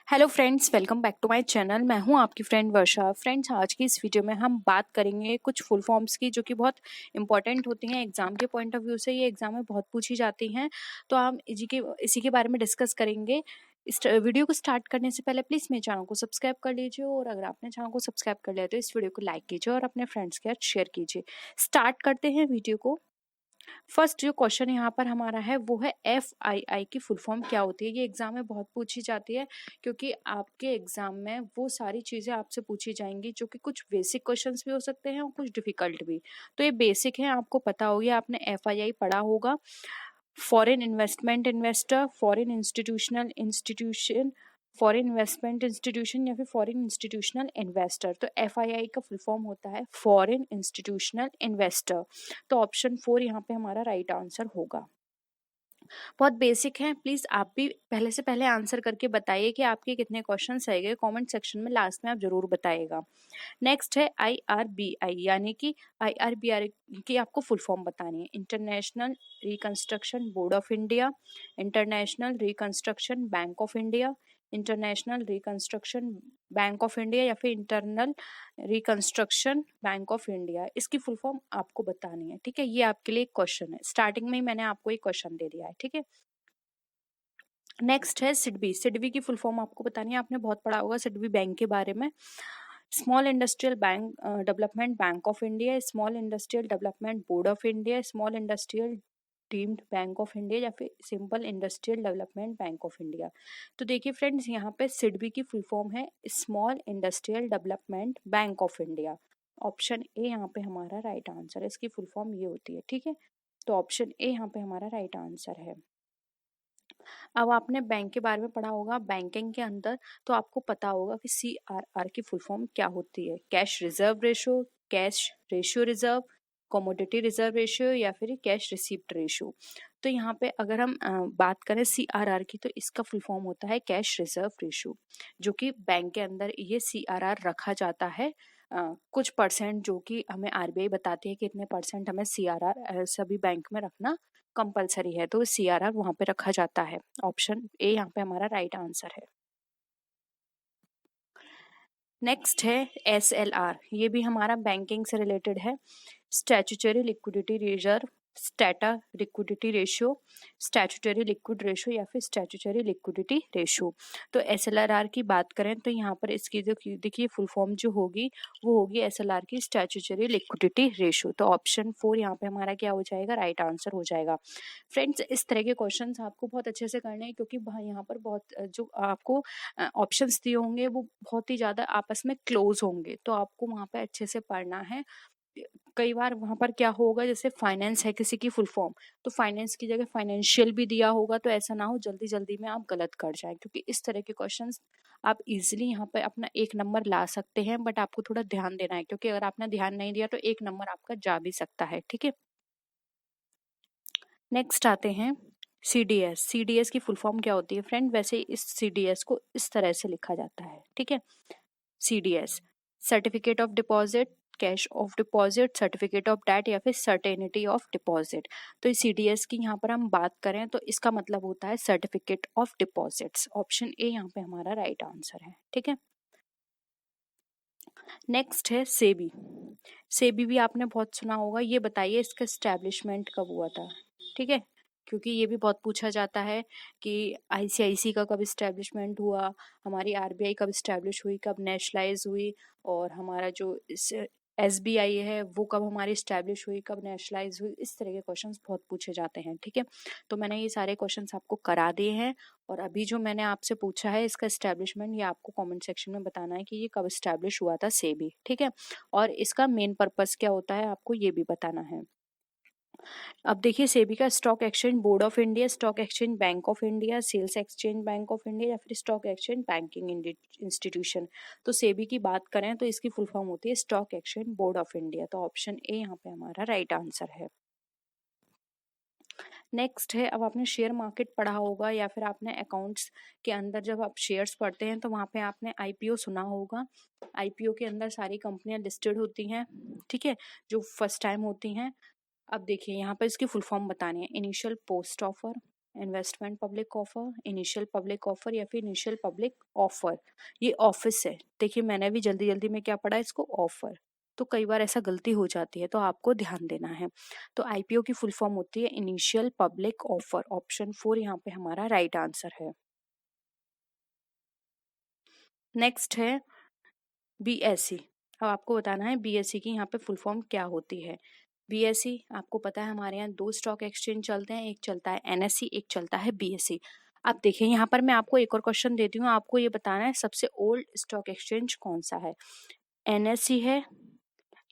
Hello friends, welcome back to my channel. मैं हूं आपकी फ्रेंड वर्षा। फ्रेंड्स, आज की इस वीडियो में हम बात करेंगे कुछ फुल फॉर्म्स की जो कि बहुत इंपॉर्टेंट होती हैं एग्जाम के पॉइंट ऑफ व्यू से। ये एग्जाम में बहुत पूछी जाती हैं, तो हम इसी के बारे में डिस्कस करेंगे। इस वीडियो को स्टार्ट करने से पहले प्लीज़ मेरे चैनल को सब्सक्राइब कर लीजिए, और अगर आपने चैनल को सब्सक्राइब कर लिया तो इस वीडियो को लाइक कीजिए और अपने फ्रेंड्स के साथ शेयर कीजिए। स्टार्ट करते हैं वीडियो को। फर्स्ट जो क्वेश्चन यहाँ पर हमारा है वो है FII की फुल फॉर्म क्या होती है। ये एग्जाम में बहुत पूछी जाती है, क्योंकि आपके एग्जाम में वो सारी चीजें आपसे पूछी जाएंगी जो कि कुछ बेसिक क्वेश्चंस भी हो सकते हैं और कुछ डिफिकल्ट भी। तो ये बेसिक है, आपको पता होगी, आपने FII पढ़ा होगा। Foreign investment investor, foreign institutional institution, foreign investment institution या फिर फॉरेन इंस्टीट्यूशनल इन्वेस्टर। तो FII का फुल फॉर्म होता है फॉरेन इंस्टीट्यूशनल इन्वेस्टर। तो ऑप्शन 4 यहाँ पे हमारा राइट आंसर होगा। बहुत बेसिक है, प्लीज आप भी पहले से पहले आंसर करके बताइए कि आपके कितने क्वेश्चंस आएंगे। कमेंट सेक्शन में लास्ट में आप जरूर बताइएगा। नेक्स्ट है IRBI, यानी कि IRBI की आपको फुल फॉर्म बतानी है। International reconstruction board of India, international reconstruction bank of India, international reconstruction bank of India या फिर internal reconstruction bank of India. इसकी फुल फॉर्म आपको बतानी है, ठीक है। ये आपके लिए एक क्वेश्चन है, स्टार्टिंग में ही मैंने आपको एक क्वेश्चन दे दिया है, ठीक है। नेक्स्ट है सिडबी। सिडबी की फुल फॉर्म आपको बतानी है, आपने बहुत पढ़ा होगा सिडबी बैंक के बारे में। Small industrial bank development bank of India, small industrial development board of India, small industrial deemed bank of India या फिर simple industrial development bank of India. तो देखिए फ्रेंड्स, यहाँ पे सिडबी की फुल फॉर्म है small industrial development bank of India. Option A यहाँ पे हमारा राइट आंसर है, इसकी फुल फॉर्म ये होती है, ठीक है। तो ऑप्शन ए यहाँ पे हमारा राइट आंसर है। अब आपने बैंक के बारे में पढ़ा होगा, बैंकिंग के अंदर तो आपको पता होगा कि CRR की फुल फॉर्म क्या होती है। Cash reserve ratio, cash ratio reserve, commodity reserve ratio या फिर कैश रिसीप्ट रेशियो। तो यहाँ पे अगर हम बात करें CRR की, तो इसका फुल फॉर्म होता है कैश रिजर्व रेशियो, जो कि बैंक के अंदर ये CRR रखा जाता है। कुछ परसेंट जो कि हमें RBI बताती है कि इतने परसेंट हमें CRR सभी बैंक में रखना कंपलसरी है, तो CRR वहां पे रखा जाता है। ऑप्शन ए यहाँ पे हमारा राइट आंसर है। नेक्स्ट है SLR, ये भी हमारा बैंकिंग से रिलेटेड है। Statutory liquidity reserve, statutory liquidity ratio, statutory liquid ratio या फिर स्टैट्यूटरी लिक्विडिटी रेशियो। तो SLR की बात करें तो यहाँ पर इसकी देखिए फुल फॉर्म जो होगी वो होगी SLR की स्टैट्यूटरी लिक्विडिटी रेशियो। तो ऑप्शन 4 यहाँ पे हमारा क्या हो जाएगा, राइट आंसर हो जाएगा। फ्रेंड्स, इस तरह के क्वेश्चंस आपको बहुत अच्छे से करने हैं, क्योंकि यहाँ पर बहुत जो आपको ऑप्शंस दिए होंगे वो बहुत ही ज्यादा आपस में क्लोज होंगे, तो आपको वहां पे अच्छे से पढ़ना है। कई बार वहां पर क्या होगा, जैसे फाइनेंस है किसी की फुल फॉर्म, तो फाइनेंस की जगह फाइनेंशियल भी दिया होगा, तो ऐसा ना हो जल्दी जल्दी में आप गलत कर जाए, क्योंकि इस तरह के क्वेश्चंस आप इजीली यहाँ पे अपना 1 नंबर ला सकते हैं, बट आपको थोड़ा ध्यान देना है, क्योंकि अगर आपने ध्यान नहीं दिया तो 1 नंबर आपका जा भी सकता है, ठीक है। नेक्स्ट आते हैं CDS। CDS की फुल फॉर्म क्या होती है फ्रेंड? वैसे इस CDS को इस तरह से लिखा जाता है, ठीक है। CDS certificate of deposit, cash of deposit, certificate of debt या फिर सर्टेनिटी ऑफ डिपॉजिट। तो इस CDS की यहाँ पर हम बात करें तो इसका मतलब होता है certificate of deposits. Option A यहाँ पे हमारा राइट आंसर है, ठीक है। नेक्स्ट है सेबी। सेबी भी आपने बहुत सुना होगा। ये बताइए इसका एस्टेब्लिशमेंट कब हुआ था, ठीक है, क्योंकि ये भी बहुत पूछा जाता है कि ICIC का कब इस्टेब्लिशमेंट हुआ, हमारी RBI कब इस्टेब्लिश हुई, कब नेशनलाइज हुई, और हमारा जो SBI है वो कब हमारी इस्टेब्लिश हुई, कब नेशनलाइज हुई। इस तरह के क्वेश्चंस बहुत पूछे जाते हैं, ठीक है। तो मैंने ये सारे क्वेश्चंस आपको करा दिए हैं, और अभी जो मैंने आपसे पूछा है इसका एस्टेब्लिशमेंट, ये आपको कमेंट सेक्शन में बताना है कि ये कब एस्टेब्लिश हुआ था सेबी, ठीक है। और इसका मेन पर्पस क्या होता है आपको ये भी बताना है। अब देखिए, सेबी का stock exchange board of India, stock exchange bank of India, sales exchange bank of India या फिर स्टॉक एक्सचेंज बैंकिंग इंस्टीट्यूशन। तो सेबी की बात करें तो इसकी फुल फॉर्म होती है stock exchange board of India. तो ऑप्शन ए यहाँ पे हमारा राइट आंसर है। नेक्स्ट है, अब आपने शेयर मार्केट पढ़ा होगा या फिर आपने अकाउंट्स के अंदर जब आप शेयर्स पढ़ते हैं तो वहाँ पे आपने IPO सुना होगा। IPO के अंदर सारी कंपनियां लिस्टेड होती हैं, ठीक है, जो फर्स्ट टाइम होती हैं। अब देखिए यहाँ पर इसकी फुल फॉर्म बतानी है। Initial post offer, investment public offer, initial public offer या फिर इनिशियल पब्लिक ऑफर। ये ऑफिस है। देखिए मैंने भी जल्दी जल्दी में क्या पढ़ा इसको, ऑफर। तो कई बार ऐसा गलती हो जाती है, तो आपको ध्यान देना है। तो आईपीओ की फुल फॉर्म होती है इनिशियल पब्लिक ऑफर। ऑप्शन 4 यहाँ पे हमारा राइट आंसर है। नेक्स्ट है बीएससी। अब आपको बताना है बीएससी की यहाँ पे फुल फॉर्म क्या होती है। बीएससी आपको पता है हमारे यहाँ 2 स्टॉक एक्सचेंज चलते हैं, एक चलता है एनएससी, एक चलता है बीएससी। अब देखिए यहाँ पर मैं आपको एक और क्वेश्चन देती हूँ, आपको ये बताना है सबसे ओल्ड स्टॉक एक्सचेंज कौन सा है, एनएससी है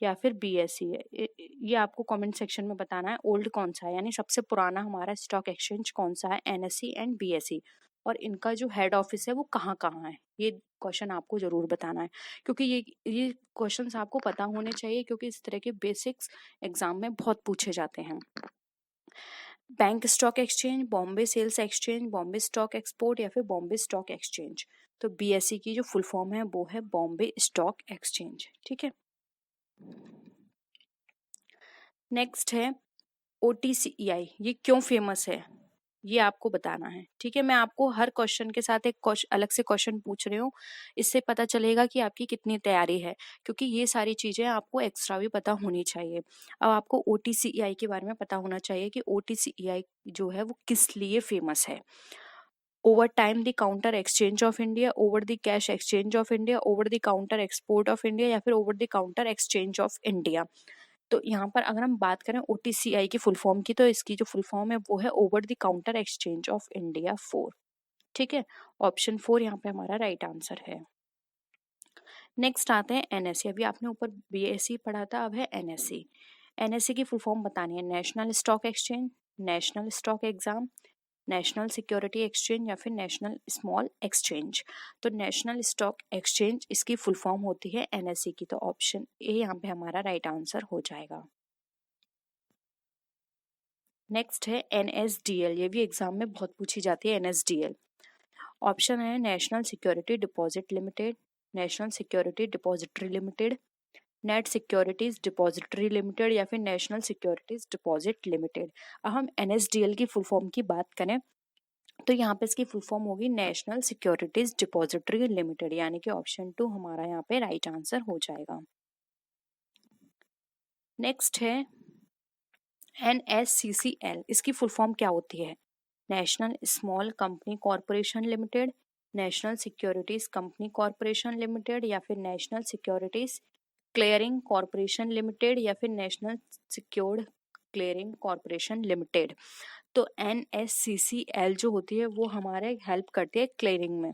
या फिर बीएससी है। ये आपको कमेंट सेक्शन में बताना है ओल्ड कौन सा है, यानी सबसे पुराना हमारा स्टॉक एक्सचेंज कौन सा है, एनएससी एंड बीएससी। और इनका जो हेड ऑफिस है वो कहाँ कहाँ है, ये क्वेश्चन आपको जरूर बताना है, क्योंकि ये क्वेश्चंस आपको पता होने चाहिए, क्योंकि इस तरह के बेसिक्स एग्जाम में बहुत पूछे जाते हैं। Bank stock exchange, Bombay sales exchange, Bombay stock export या फिर बॉम्बे स्टॉक एक्सचेंज। तो बीएससी की जो फुल फॉर्म है वो है बॉम्बे स्टॉक एक्सचेंज। ठीक है। नेक्स्ट है ओटीसीईआई, ये क्यों फेमस है ये आपको बताना है। ठीक है, मैं आपको हर क्वेश्चन के साथ एक अलग से क्वेश्चन पूछ रही हूँ, इससे पता चलेगा कि आपकी कितनी तैयारी है, क्योंकि ये सारी चीजें आपको एक्स्ट्रा भी पता होनी चाहिए। अब आपको ओटीसीईआई के बारे में पता होना चाहिए कि ओटीसीईआई जो है वो किस लिए फेमस है। Over time the counter exchange of India, over the cash exchange of India, over the counter export of India या फिर over the counter exchange of India. तो यहाँ पर अगर हम बात करें ओटीसीआई की फुल फॉर्म की, तो इसकी जो फुल फॉर्म है वो है over the counter exchange of India 4। ठीक है, ऑप्शन 4 यहाँ पे हमारा राइट आंसर है। नेक्स्ट आते हैं एनएससी। अभी आपने ऊपर बीएससी पढ़ा था, अब है एनएससी। एनएससी की फुल फॉर्म बतानी है national stock exchange, national stock exam, national security exchange या फिर नेशनल स्मॉल एक्सचेंज। तो नेशनल स्टॉक एक्सचेंज इसकी फुल फॉर्म होती है एनएससी की। तो ऑप्शन ए यहाँ पे हमारा राइट आंसर हो जाएगा। नेक्स्ट है एनएसडीएल, ये भी एग्जाम में बहुत पूछी जाती है एनएसडीएल। ऑप्शन है national security deposit limited, national security depository limited, net securities depository limited या फिर नेशनल सिक्योरिटीज डिपॉजिट लिमिटेड। अब हम एनएसडीएल की फुल फॉर्म की बात करें तो यहाँ पे इसकी फुल फॉर्म होगी नेशनल सिक्योरिटीज डिपॉजिटरी लिमिटेड, यानी कि ऑप्शन 2 हमारा यहाँ पे राइट आंसर हो जाएगा। नेक्स्ट है एनएससीसीएल, इसकी फुल फॉर्म क्या होती है, national small company corporation limited, national securities company corporation limited या फिर national securities clearing corporation limited या फिर national secured clearing corporation limited. तो एनएससीसीएल जो होती है वो हमारे हेल्प करती है क्लियरिंग में।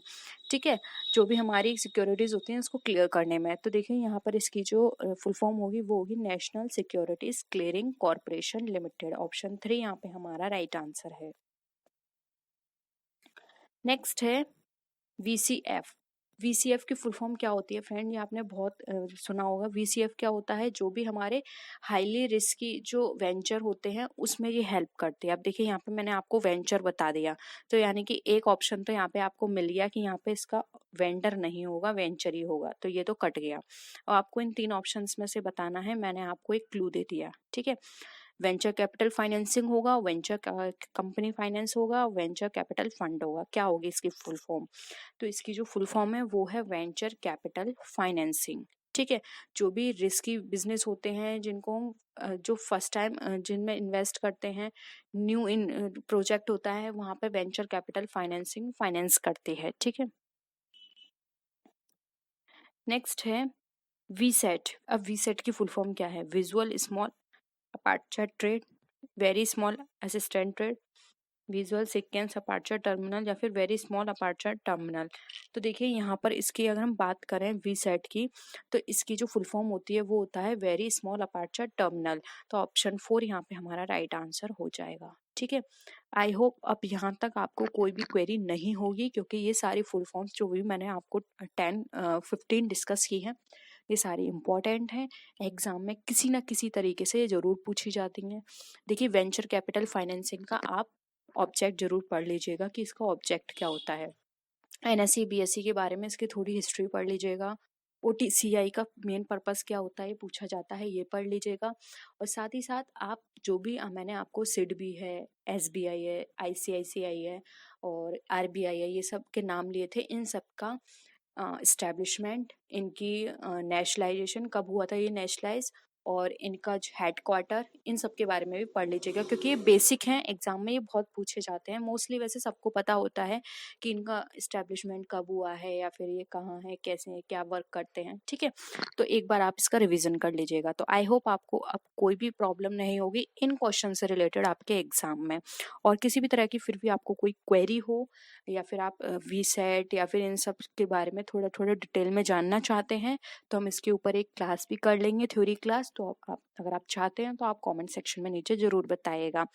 ठीक है, जो भी हमारी सिक्योरिटीज होती हैं उसको क्लियर करने में। तो देखिए यहाँ पर इसकी जो फुल फॉर्म होगी वो होगी national securities clearing corporation limited. Option 3 यहाँ पे हमारा राइट आंसर है। नेक्स्ट है वीसीएफ। वीसीएफ की फुल फॉर्म क्या होती है फ्रेंड, ये आपने बहुत सुना होगा। वीसीएफ क्या होता है, जो भी हमारे हाईली रिस्की जो वेंचर होते हैं उसमें ये हेल्प करते हैं। अब देखिए यहाँ पे मैंने आपको वेंचर बता दिया, तो यानी कि एक ऑप्शन तो यहाँ पे आपको मिल गया कि यहाँ पे इसका वेंडर नहीं होगा, वेंचर ही होगा, तो ये तो कट गया। और आपको इन 3 ऑप्शंस में से बताना है, मैंने आपको एक क्लू दे दिया। ठीक है, वेंचर कैपिटल फाइनेंसिंग होगा, वेंचर कंपनी फाइनेंस होगा, वेंचर कैपिटल फंड होगा। क्या होगी इसकी फुल फॉर्म, तो इसकी जो फुल फॉर्म है वो है वेंचर कैपिटल फाइनेंसिंग। ठीक है, जो भी रिस्की बिजनेस होते हैं जिनको जो फर्स्ट टाइम जिनमें इन्वेस्ट करते हैं, न्यू इन प्रोजेक्ट होता है, वहां पे वेंचर कैपिटल फाइनेंसिंग फाइनेंस करती है। ठीक है, नेक्स्ट है वीसेट। अब वीसेट की फुल फॉर्म क्या है, visual small aperture trade, very small assistant trade, visual sequence aperture terminal या फिर वेरी स्मॉल अपर्चर टर्मिनल। तो देखिए यहाँ पर इसकी अगर हम बात करें वीसेट की, तो इसकी जो फुल फॉर्म होती है वो होता है वेरी स्मॉल अपर्चर टर्मिनल। तो ऑप्शन 4 यहाँ पे हमारा राइट आंसर हो जाएगा। ठीक है, आई होप अब यहाँ तक आपको कोई भी क्वेरी नहीं होगी, क्योंकि ये सारी फुल फॉर्म्स जो भी मैंने आपको 15 डिस्कस की है ये सारी इंपॉर्टेंट है, एग्जाम में किसी ना किसी तरीके से ये जरूर पूछी जाती हैं। देखिए वेंचर कैपिटल फाइनेंसिंग का आप ऑब्जेक्ट जरूर पढ़ लीजिएगा कि इसका ऑब्जेक्ट क्या होता है। एनएससी बीएससी के बारे में इसकी थोड़ी हिस्ट्री पढ़ लीजिएगा, ओटीसीआई का मेन पर्पस क्या होता है, ये पूछा जाता है, ये पढ़ लीजिएगा। और साथ ही साथ आप जो भी मैंने आपको सिडबी है, एसबीआई है, आईसीआईसीआई है और आरबीआई है, ये सब के नाम लिए थे। इन सब का इस्टेब्लिशमेंट, इनकी नेशनलाइजेशन कब हुआ था, ये नेशनलाइज, और इनका हेडक्वार्टर, इन सब के बारे में भी पढ़ लीजिएगा, क्योंकि ये बेसिक हैं, एग्जाम में ये बहुत पूछे जाते हैं। मोस्टली वैसे सबको पता होता है कि इनका इस्टेब्लिशमेंट कब हुआ है या फिर ये कहाँ है, कैसे है, क्या वर्क करते हैं, ठीक है। तो एक बार आप इसका रिवीजन कर लीजिएगा। तो आई होप आपको अब कोई भी प्रॉब्लम नहीं होगी इन क्वेश्चन से रिलेटेड आपके एग्जाम में। और किसी भी तरह की फिर भी आपको कोई क्वेरी हो या फिर आप वी सेट या फिर इन सब के बारे में थोड़ा थोड़ा डिटेल में जानना चाहते हैं, तो हम इसके ऊपर एक क्लास भी कर लेंगे, थ्योरी क्लास। तो आप अगर आप चाहते हैं तो आप कमेंट सेक्शन में नीचे ज़रूर बताइएगा।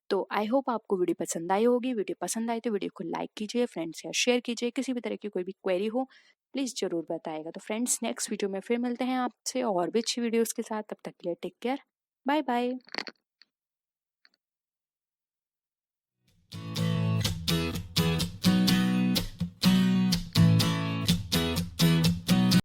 तो आई होप आपको वीडियो पसंद आई होगी। वीडियो पसंद आई तो वीडियो को लाइक कीजिए, फ्रेंड्स या शेयर कीजिए। किसी भी तरह की कोई भी क्वेरी हो प्लीज़ ज़रूर बताइएगा। तो फ्रेंड्स, नेक्स्ट वीडियो में फिर मिलते हैं आपसे और भी अच्छी वीडियोज़ के साथ। तब तक के लिए टेक केयर, बाय बाय।